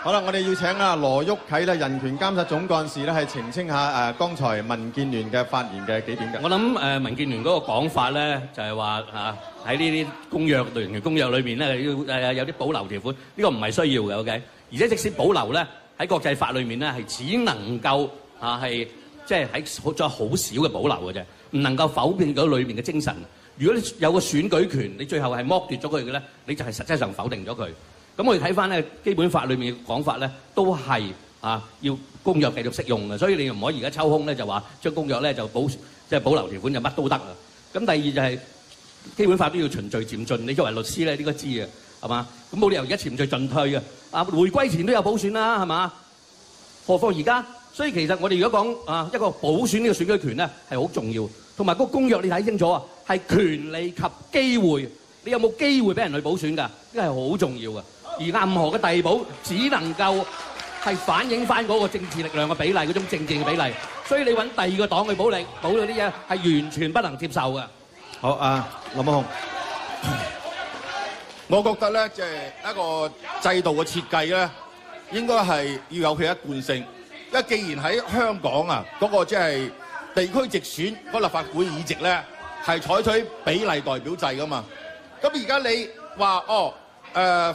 好啦，我哋要請羅旭啟咧，人權監察總幹事咧，係澄清下剛才民建聯嘅發言嘅幾點嘅。我諗民建聯嗰個講法咧，就係話喺呢啲公約、人權公約裏面咧，要有啲保留條款，呢個唔係需要嘅 ，OK。而且即使保留咧，喺國際法裏面咧係只能夠係即係喺再好少嘅保留嘅啫，唔能夠否定咗裏面嘅精神。如果你有個選舉權，你最後係剝奪咗佢嘅咧，你就係實際上否定咗佢。咁我哋睇翻咧基本法裏面嘅講法咧，都係要公約繼續適用嘅，所以你唔可以而家抽空咧就話將公約咧就保留條款就乜都得啊。咁第二就係基本法都要循序漸進，你作為律師咧應該知嘅，係嘛？咁冇理由而家循序進退嘅。回歸前都有補選啦，係嘛？何況而家？所以其實我哋如果講一個補選呢個選舉權咧係好重要，同埋個公約你睇清楚啊，係權利及機會，你有冇機會俾人去補選㗎？呢個係好重要嘅。而任何嘅遞補只能夠係反映翻嗰個政治力量嘅比例，嗰種政治嘅比例。所以你揾第二個黨去補嗰啲嘢係完全不能接受嘅。好林慕雄，我覺得咧，即係一個制度嘅設計咧，應該係要有佢一貫性。因為既然喺香港嗰個即係地區直選嗰立法會議席咧，係採取比例代表制噶嘛。咁而家你話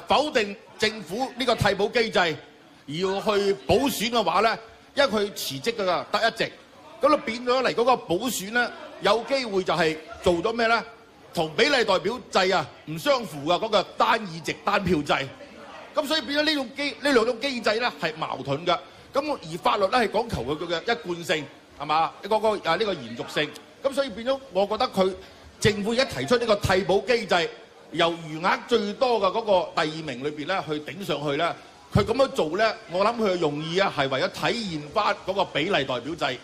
否定政府呢個替補機制，而要去補選嘅話咧，因為佢辭職㗎得一席，咁就變咗嚟嗰個補選咧，有機會就係做咗咩咧？同比例代表制唔相符嘅嗰個單議席單票制，咁所以變咗呢兩種機制咧係矛盾嘅。咁而法律咧係講求佢嘅一貫性，係嘛？呢個延續性，咁所以變咗，我覺得佢政府而家提出呢個替補機制，由餘額最多嘅嗰個第二名裏邊咧去頂上去咧，佢咁樣做咧，我諗佢嘅用意係為咗體現翻嗰個比例代表制。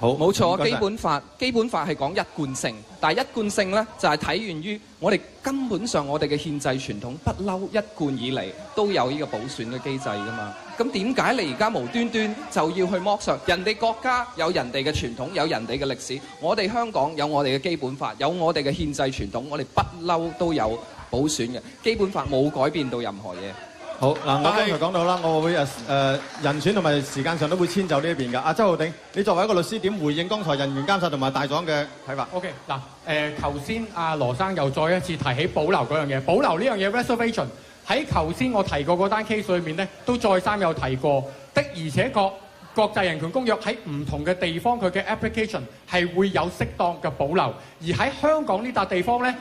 好，冇錯，基本法係講一貫性，但係一貫性咧就係體現於我哋根本上我哋嘅憲制傳統不嬲一貫以嚟都有呢個補選嘅機制㗎嘛。咁點解你而家無端端就要去剝削？人哋國家有人哋嘅傳統，有人哋嘅歷史，我哋香港有我哋嘅基本法，有我哋嘅憲制傳統，我哋不嬲都有補選嘅。基本法冇改變到任何嘢。好嗱，我剛才講到啦，我會人選同埋時間上都會遷就呢一邊㗎。周浩鼎，你作為一個律師，點回應剛才人權監察同埋大狀嘅睇法 ？OK 嗱，頭先羅生又再一次提起保留嗰樣嘢，保留呢樣嘢 reservation 喺頭先我提過嗰單 case 裏面咧，都再三有提過的，而且確國際人權公約喺唔同嘅地方佢嘅 application 係會有適當嘅保留，而喺香港呢笪地方咧，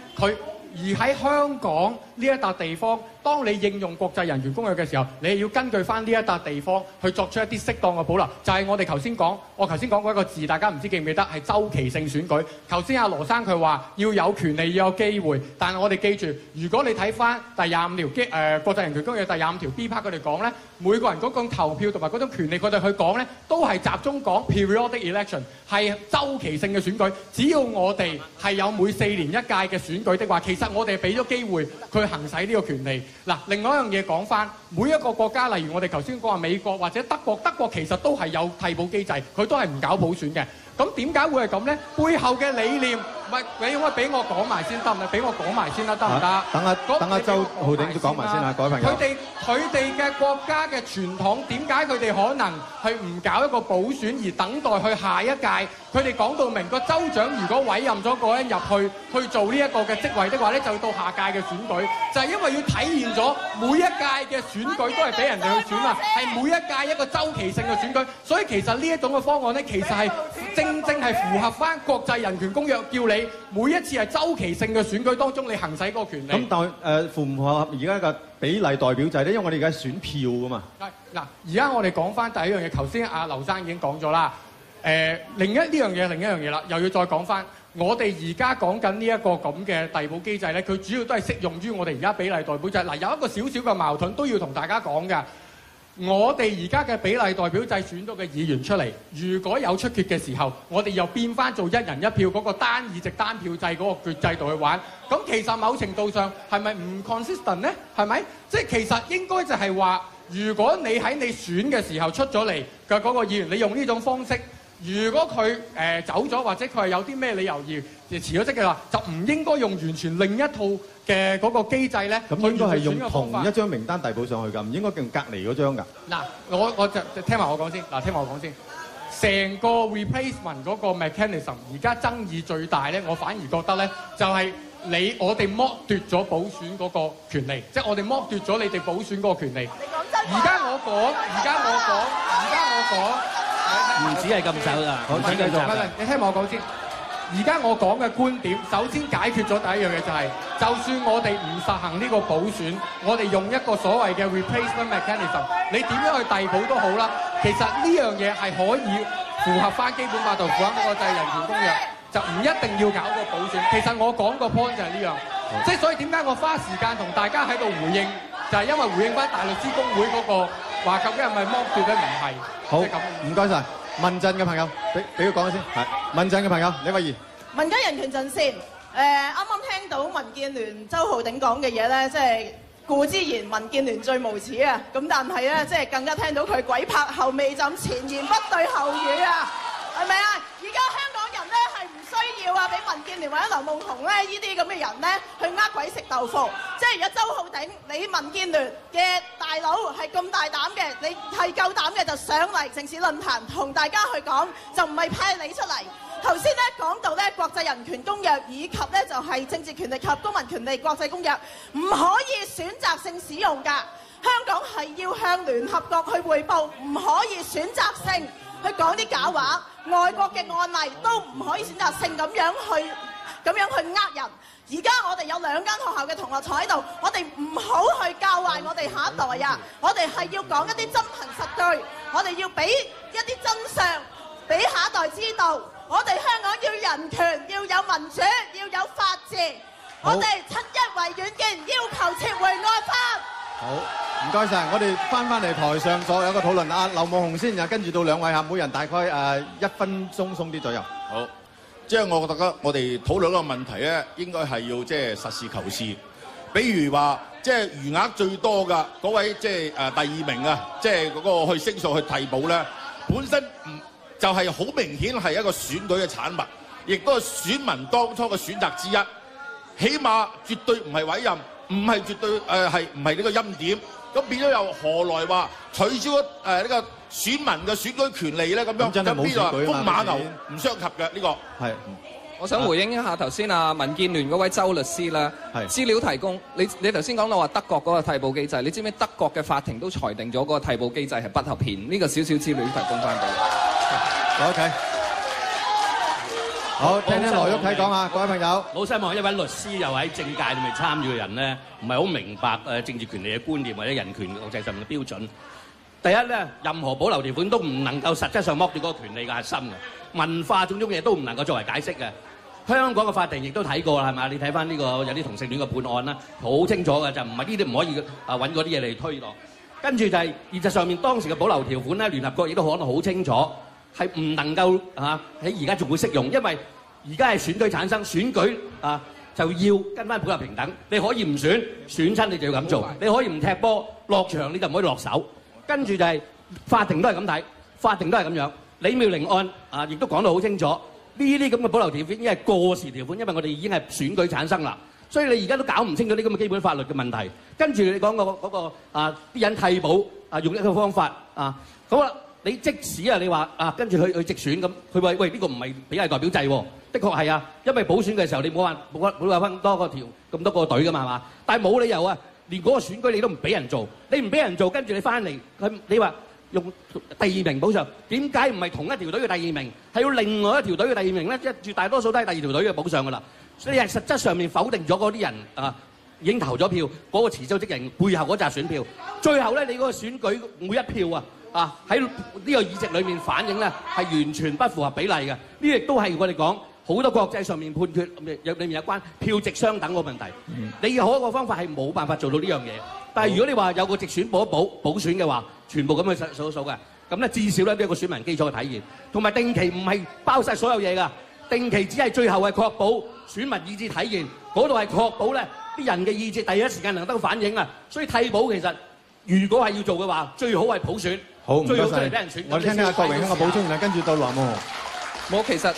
而喺香港呢一笪地方，當你應用國際人權公約嘅時候，你係要根據翻呢一笪地方去作出一啲適當嘅保留。就係我哋頭先講，我頭先講過一個字，大家唔知記唔記得係周期性選舉。頭先阿羅生佢話要有權利要有機會，但係我哋記住，如果你睇翻第25條國際人權公約第25條 B part 佢哋講咧，每個人嗰種投票同埋嗰種權利佢哋去講咧，都係集中講 periodic election 係周期性嘅選舉。只要我哋係有每4年一屆嘅選舉的話，其實我哋俾咗機會佢行使呢個權利。嗱，另外一樣嘢講翻，每一個國家，例如我哋頭先講話美國或者德國，德國其實都係有替補機制，佢都係唔搞普選嘅。咁點解會係咁咧？背後嘅理念，唔係你可唔可以俾我講埋先得唔得？俾我講埋先啦，得唔得？等下周浩鼎都講埋先啦，各位朋友。佢哋嘅國家嘅傳統，點解佢哋可能係唔搞一個補選而等待去下一屆？佢哋講到明個州長如果委任咗個人入去做呢一個嘅職位的話咧，就要到下屆嘅選舉，就係因為要體現咗每一屆嘅選舉都係俾人哋去選啊，係每一屆一個周期性嘅選舉，所以其實呢一種嘅方案咧，其實係正係符合翻國際人權公約，叫你每一次係周期性嘅選舉當中，你行使嗰個權利。咁但符唔符合而家嘅比例代表制咧？因為我哋而家選票噶嘛。嗱，而家我哋講翻第一樣嘢，頭先阿劉生已經講咗啦。另一樣嘢啦，又要再講翻。我哋而家講緊呢一個咁嘅遞補機制咧，佢主要都係適用於我哋而家比例代表制。嗱，有一個少少嘅矛盾都要同大家講嘅。我哋而家嘅比例代表制選到嘅議員出嚟，如果有出缺嘅時候，我哋又變翻做一人一票嗰個單議席單票制嗰個制度去玩。咁其實某程度上係咪唔 consistent 呢？係咪？即係其實應該就係話，如果你喺你選嘅時候出咗嚟嘅嗰個議員，你用呢種方式如果佢走咗，或者佢係有啲咩理由而辭咗職嘅話，就唔應該用完全另一套嘅嗰個機制咧。咁應該係用同一張名單遞補上去㗎，唔應該用隔離嗰張㗎。嗱，我就聽埋我講先。聽埋我講先。成個 replacement 嗰個 mechanism 而家爭議最大咧，我反而覺得咧就係我哋剝奪咗補選嗰個權利，即係我哋剝奪咗你哋補選嗰個權利。而家我講，唔止係咁手㗎，我請繼續。你聽我講先。而家我講嘅觀點，首先解決咗第一樣嘢就係，就算我哋唔實行呢個補選，我哋用一個所謂嘅 replacement mechanism， 你點樣去遞補都好啦。其實呢樣嘢係可以符合翻基本法同符合國際人權公約，就唔一定要搞個補選。其實我講個 point 就係呢樣，即係所以點解我花時間同大家喺度回應，就係因為回應翻大律師公會嗰個話，究竟係咪剝奪咧？唔係。好，唔該晒。民陣嘅朋友，俾佢講先。係民陣嘅朋友，李慧儀。民間人權陣線，啱啱聽到民建聯周浩鼎講嘅嘢咧，即係固之然民建聯最無恥啊！咁但係咧，即係更加聽到佢鬼拍後尾枕，前言不對後語啊！係咪啊？而家香港人咧係唔需要啊，俾民建聯或者劉夢熊咧呢啲咁嘅人咧去鬼食豆腐。即係而家周浩鼎，你民建聯嘅大佬係咁大膽嘅，你係夠膽嘅就上嚟城市論壇同大家去講，就唔係派你出嚟。頭先咧講到咧國際人權公約以及咧就係政治權利及公民權利國際公約，唔可以選擇性使用㗎。香港係要向聯合國去匯報，唔可以選擇性去講啲假話。外國嘅案例都唔可以選擇性咁樣去呃人。而家我哋有2間學校嘅同學坐喺度，我哋唔好去教壞我哋下一代啊！我哋係要講一啲真憑實據，我哋要俾一啲真相俾下一代知道。我哋香港要人權，要有民主，要有法治。我哋7·1維園見，要求撤回案法。好，唔該晒。我哋翻嚟台上所有嘅討論，劉夢熊先，跟住到2位嚇，每人大概1分鐘鬆啲左右。好，即係我覺得我哋討論一個問題咧，應該係要即係實事求是。比如話，即係餘額最多嘅嗰位即係第2名啊，即係嗰個去申訴去替補咧，本身就係好明顯係一個選舉嘅產物，亦都係選民當初嘅選擇之一。起碼絕對唔係委任，唔係絕對係唔係呢個欽點。咁變咗又何來話取消呢個選民嘅選舉權利咧？咁樣真係冇選舉啊嘛！風馬牛唔相及嘅呢個。係。我想回應一下頭先民建聯嗰位周律師啦，資料提供，你頭先講到話德國嗰個替補機制，你知唔知德國嘅法庭都裁定咗嗰個替補機制係不合憲？呢個少少資料提供翻俾你。OK， 好，聽聽羅旭睇講下，各位朋友。好失望，一位律師又喺政界裏面參與嘅人咧，唔係好明白政治權利嘅觀念或者人權國際上面嘅標準。第一咧，任何保留條款都唔能夠實質上剝奪嗰個權利嘅核心嘅，文化種種嘢都唔能夠作為解釋嘅。香港嘅法庭亦都睇過啦，係嘛？你睇翻呢個有啲同性戀嘅判案啦，好清楚嘅，就唔係呢啲唔可以揾嗰啲嘢嚟推落。跟住就係現實上面當時嘅保留條款咧，聯合國亦都講得好清楚，係唔能夠喺而家仲會適用，因為而家係選舉產生，選舉就要跟翻普及平等。你可以唔選親你就要咁做，你可以唔踢波落場你就唔可以落手。跟住就係法庭都係咁睇，法庭都係咁樣。李妙玲案亦都講得好清楚，呢啲咁嘅保留條款已經係過時條款，因為我哋已經係選舉產生啦。所以你而家都搞唔清楚呢咁嘅基本法律嘅問題。跟住你講嗰個啲人替補用一個方法咁啊，你即使你話跟住去直選咁，佢話喂呢個唔係比例代表制喎，的確係因為補選嘅時候你冇話分多個咁多個隊噶嘛係嘛？但係冇理由連嗰個選舉你都唔俾人做，你唔俾人做，跟住你翻嚟你話用第2名補上，點解唔係同一條隊嘅第2名，係要另外一條隊嘅第2名咧？絕大多數都係第2條隊嘅補上噶啦，所以係實質上面否定咗嗰啲人已經投咗票嗰個持州職人背後嗰紮選票，最後咧你嗰個選舉每一票喺呢個議席裏面反映咧係完全不符合比例嘅，呢亦都係我哋講好多國際上面判決裏面有關票值相等個問題。你有一個方法係冇辦法做到呢樣嘢，但係如果你話有個直選補選嘅話，全部咁去數嘅，咁咧至少咧都有個選民基礎嘅體現，同埋定期唔係包晒所有嘢㗎，定期只係最後係確保選民意志體現，嗰度係確保咧啲人嘅意志第一時間能得反映啊。所以替補其實如果係要做嘅話，最好係普選。好，唔該最好都係晒俾人選。我哋聽聽阿郭榮鏗嘅補充，然後跟住到羅慕豪。冇，其實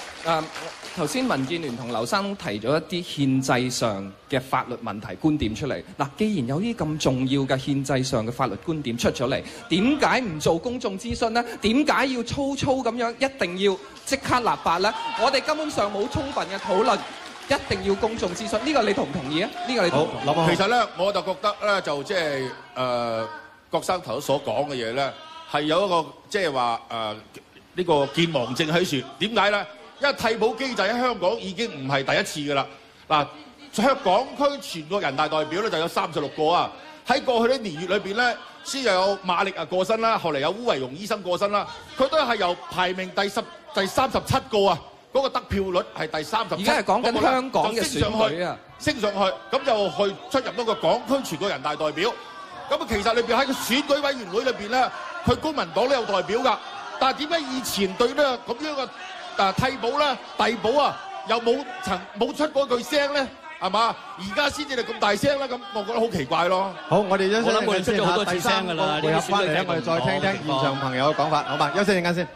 頭先民建聯同劉生提咗一啲憲制上嘅法律問題觀點出嚟。嗱，既然有啲咁重要嘅憲制上嘅法律觀點出咗嚟，點解唔做公眾諮詢呢？點解要粗粗咁樣一定要即刻立法呢？我哋根本上冇充分嘅討論，一定要公眾諮詢。呢個你同唔同意啊？呢個你同唔同意？其實咧，我就覺得咧，就即係郭生頭所講嘅嘢咧，係有一個即係話呢個健忘症喺處。點解咧？因為替補機制喺香港已經唔係第一次㗎啦。嗱，香港區全國人大代表咧就有36個啊。喺過去啲年月裏邊咧，先又有馬力過身啦，後嚟有烏維榮醫生過身啦，佢都係由排名第37個啊，嗰個得票率係第37。而家係講緊香港嘅選舉啊，升上去，咁就去出入到個港區全國人大代表。咁其實裏邊喺個選舉委員會裏邊咧，佢公民黨都有代表㗎。但係點解以前對呢咁樣嘅替補咧、遞補啊，又冇出過句聲咧？係嘛？而家先至係咁大聲啦，咁我覺得好奇怪咯。好，我哋休息陣間先我諗我哋出咗好多次聲㗎啦。回合翻嚟咧，我哋再聽聽現場朋友嘅講法，好嘛？休息陣間先。